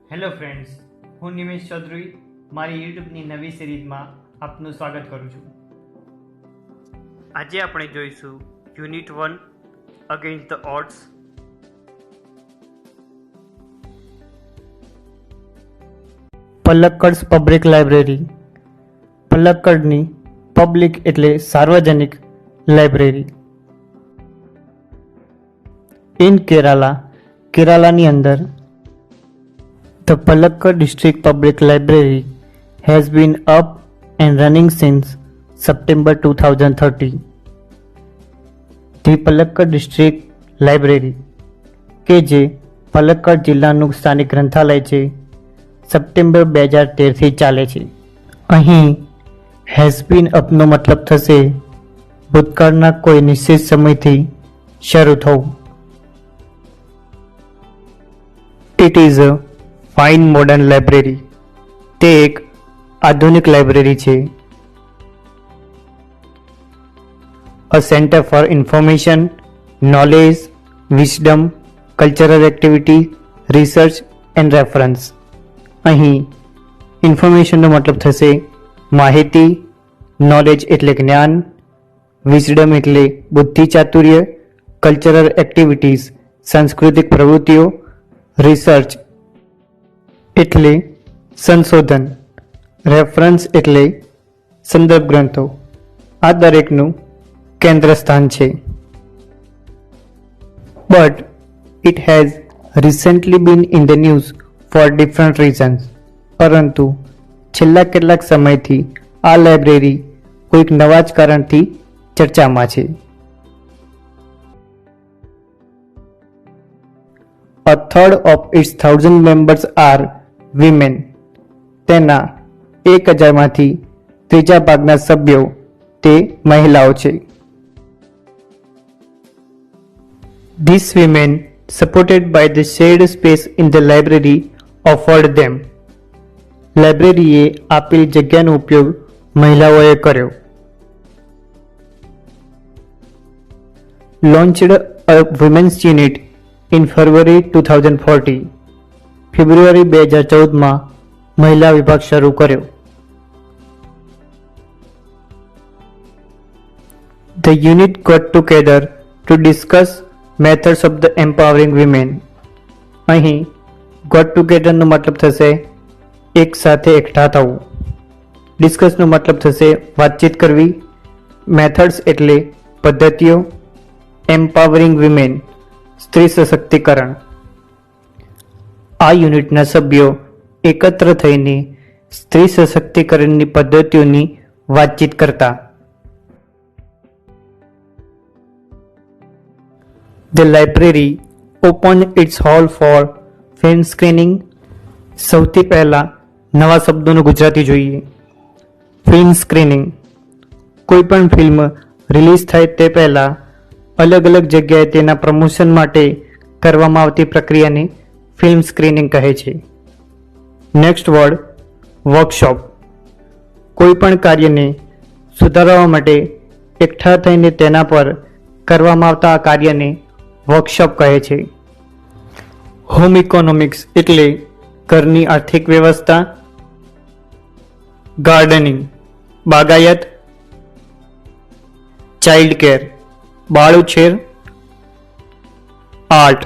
Hello friends, હું નિમેશ ચૌધરી મારી યુટ્યુબની નવી સિરીઝમાં આપનું સ્વાગત કરું છું. આજે આપણે જોઈશું unit 1 against the odds. Palakkad's public library. પલક્કડની પબ્લિક એટલે સાર્વજનિક લાઇબ્રેરી. ઇન કેરાલાની અંદર The Palakkad District Public Library has been up and running since September 2030. The Palakkad District Library કે જે પલક્કડ જિલ્લાનું સ્થાનિક ગ્રંથાલય છે, સપ્ટેમ્બર 2013થી ચાલે છે. અહીં હેઝ બીન અપનો મતલબ થશે ભૂતકાળના કોઈ નિશ્ચિત સમયથી શરૂ થવું. It is a fine modern library. તે એક આધુનિક લાઇબ્રેરી છે. અ centre for information, knowledge, wisdom, cultural activity, research and reference. અહીં ઇન્ફોર્મેશનનો મતલબ થશે માહિતી, નોલેજ એટલે જ્ઞાન, વિઝડમ એટલે બુદ્ધિ ચાતુર્ય, કલ્ચરલ એક્ટિવિટીઝ સાંસ્કૃતિક પ્રવૃત્તિઓ, રિસર્ચ એટલે સંશોધન, રેફરન્સ એટલે સંદર્ભ ગ્રંથો. આ દરેકનું કેન્દ્ર સ્થાન છે. But it has recently been in the news for different reasons. પરંતુ છેલ્લા કેટલાક સમયથી આ લાઇબ્રેરી કોઈક નવા જ કારણથી ચર્ચામાં છે. A third of its 1000 members are women. તેના 1000માંથી ત્રીજા ભાગના સભ્યો તે મહિલાઓ છે. These women, supported by the shared space in the library, offered them. લાઇબ્રેરીએ આપેલ જગ્યાનો ઉપયોગ મહિલાઓએ કર્યો. Launched a women's unit in February 2014. ફેબ્રુઆરી 2014માં મહિલા વિભાગ શરૂ કર્યો. The unit got together to discuss methods of the empowering women. અહીં got together નો મતલબ થશે એક સાથે એકઠા થવું. ડિસ્કસ નો મતલબ થશે વાતચીત કરવી. મેથડ્સ એટલે પદ્ધતિઓ. એમ્પાવરિંગ વિમેન સ્ત્રી સશક્તિકરણ. આ યુનિટના સભ્યો એકત્ર થઈને સ્ત્રી સશક્તિકરણની પદ્ધતિઓની વાતચીત કરતા. The library opened its hall for film screening. સૌથી પહેલા નવા શબ્દોનું ગુજરાતી જોઈએ. Film screening. કોઈ પણ ફિલ્મ રિલીઝ થાય તે પહેલા અલગ અલગ જગ્યાએ તેના પ્રમોશન માટે કરવામાં આવતી પ્રક્રિયાને ફિલ્મ સ્ક્રીનિંગ કહે છે. Next word workshop. કોઈ પણ કાર્યને સુધારવા માટે એકઠા થઈને તેના પર કરવામાં આવતા આ કાર્યને વર્કશોપ કહે છે. હોમ ઇકોનોમિક્સ એટલે ઘરની આર્થિક વ્યવસ્થા. ગાર્ડનિંગ બાગાયત. ચાઇલ્ડ કેર બાળ ઉછેર. આર્ટ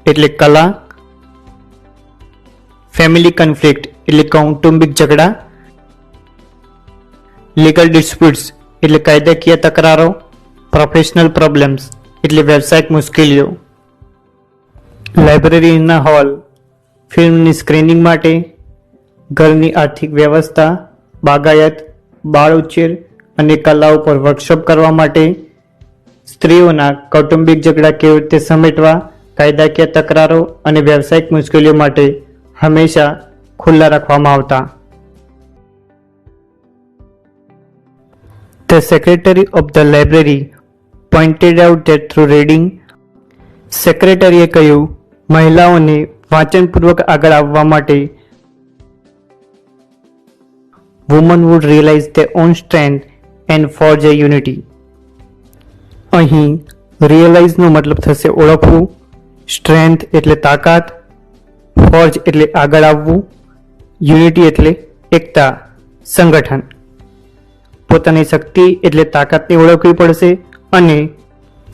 એટલે કલા. ફેમિલી કન્ફ્લિક્ટ એટલે કૌટુંબિક ઝઘડા. લીગલ ડિસ્પ્યુટ્સ એટલે કાયદાકીય તકરારો. પ્રોફેશનલ પ્રોબ્લેમ્સ એટલે વ્યવસાયિક મુશ્કેલીઓ. લાઇબ્રેરીના હોલ ફિલ્મની સ્ક્રીનિંગ માટે. ઘરની આર્થિક વ્યવસ્થા, બાગાયત, બાળ ઉછેર અને કલાઓ પર વર્કશોપ કરવા માટે. સ્ત્રીઓના કૌટુંબિક ઝઘડા કેવી રીતે સમેટવા, કાયદાકીય તકરારો અને વ્યવસાયિક મુશ્કેલીઓ માટે હંમેશા ખુલ્લા રાખવામાં આવતા. The secretary of the library pointed out that through reading, સેક્રેટરીએ કહ્યું મહિલાઓને વાંચનપૂર્વક આગળ આવવા માટે women would realize their own strength and forge a unity. અહીં રિયલાઇઝનો મતલબ થશે ઓળખવું. સ્ટ્રેન્થ એટલે તાકાત. ફોર્જ એટલે આગળ આવવું, યુનિટી એટલે એકતા, સંગઠન. પોતાની શક્તિ એટલે તાકાતને ઓળખવી પડશે અને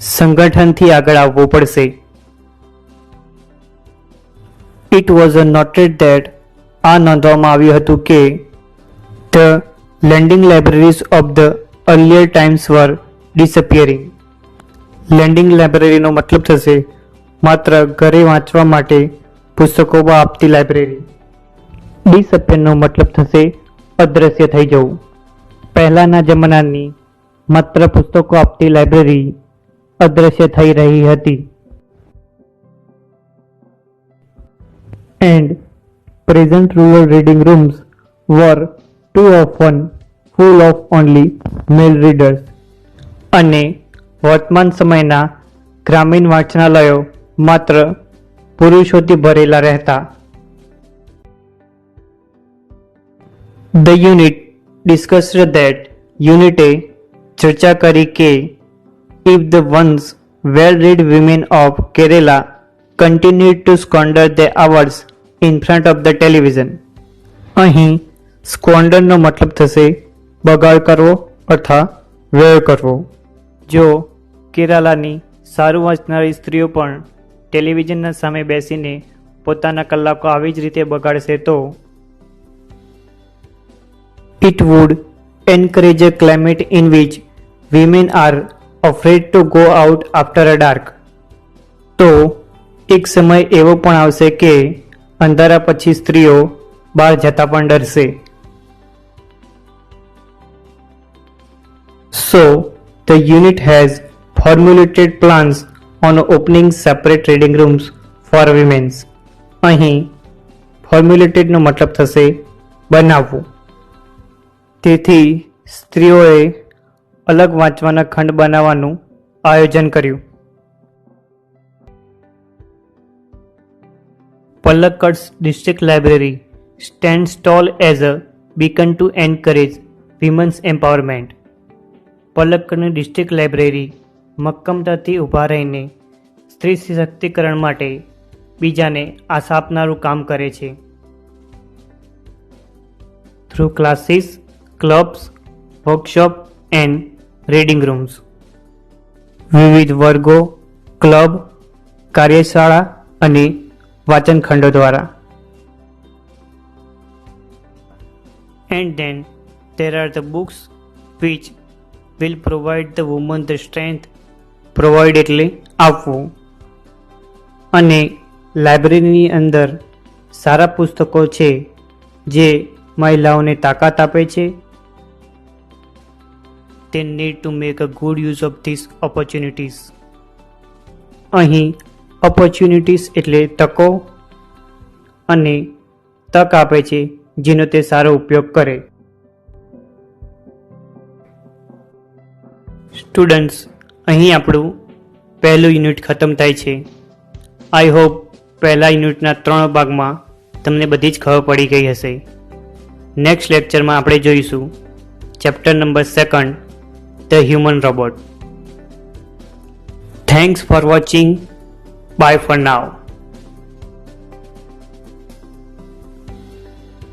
સંગઠનથી આગળ આવવું પડશે. ઇટ વોઝ નોટેડ ધેટ આ નોંધવામાં આવ્યું હતું કે the lending libraries of the earlier times were disappearing. Lending લાઇબ્રેરીનો મતલબ થશે માત્ર ઘરે વાંચવા માટે પુસ્તકો આપતી લાઇબ્રેરી. ડિસઅપિયરનો મતલબ થશે અદ્રશ્ય થઈ જવું. પહેલાના જમાનાની માત્ર પુસ્તકો આપતી લાઇબ્રેરી અદ્રશ્ય થઈ રહી હતી. And present rural reading rooms were too often full of only male readers. અને વર્તમાન સમયના ગ્રામીણ વાંચનાલયો માત્ર પુરુષોથી ભરેલા રહેતા. ધ યુનિટ ડિસ્કસ્ડ ધેટ યુનિટે ચર્ચા કરી કે if the once well-read women of Kerala continued to squander their hours in front of the television. અહીં સ્ક્વોન્ડરનો મતલબ થશે બગાડ કરવો અથવા વ્યય કરવો. જો કેરાલાની સારું વાંચનારી સ્ત્રીઓ પણ ટેલિવિઝનના સામે બેસીને પોતાના કલાકો આવી જ રીતે બગાડશે તો it would encourage a climate in which women are afraid to go out after a dark. તો એક સમય એવો પણ આવશે કે અંધારા પછી સ્ત્રીઓ બહાર જતા પણ ડરશે. So the unit has formulated plans on opening separate reading rooms for women. અહીં formulated નો મતલબ થશે બનાવવું. તેથી સ્ત્રીઓએ અલગ વાંચવાના ખંડ બનાવવાનું આયોજન કર્યું. પલક્કડ's district library stands tall as a beacon to encourage women's empowerment. પલક્કડની ડિસ્ટ્રિક્ટ લાઇબ્રેરી મક્કમતાથી ઊભા રહીને સ્ત્રી સશક્તિકરણ માટે બીજાને આશા આપનારું કામ કરે છે. Through classes, clubs, workshop and reading rooms. વિવિધ વર્ગો, ક્લબ, કાર્યશાળા અને વાચન ખંડો દ્વારા. And then there are the books which will provide the woman the strength. Provide એટલે આપવું. અને લાઇબ્રેરીની અંદર સારા પુસ્તકો છે જે મહિલાઓને તાકાત આપે છે. They need to make a good use of these opportunities. અહીં opportunities એટલે તકો અને તક આપે છે જેનો તે સારો ઉપયોગ કરે. સ્ટુડન્ટ્સ, અહીં આપણું પહેલું યુનિટ ખતમ થાય છે. આઈ હોપ પહેલા યુનિટના 3 ભાગમાં તમને બધી જ ખબર પડી ગઈ હશે. નેક્સ્ટ લેક્ચરમાં આપણે જોઈશું chapter number 2, The Human Robot. Thanks for watching. Bye for now.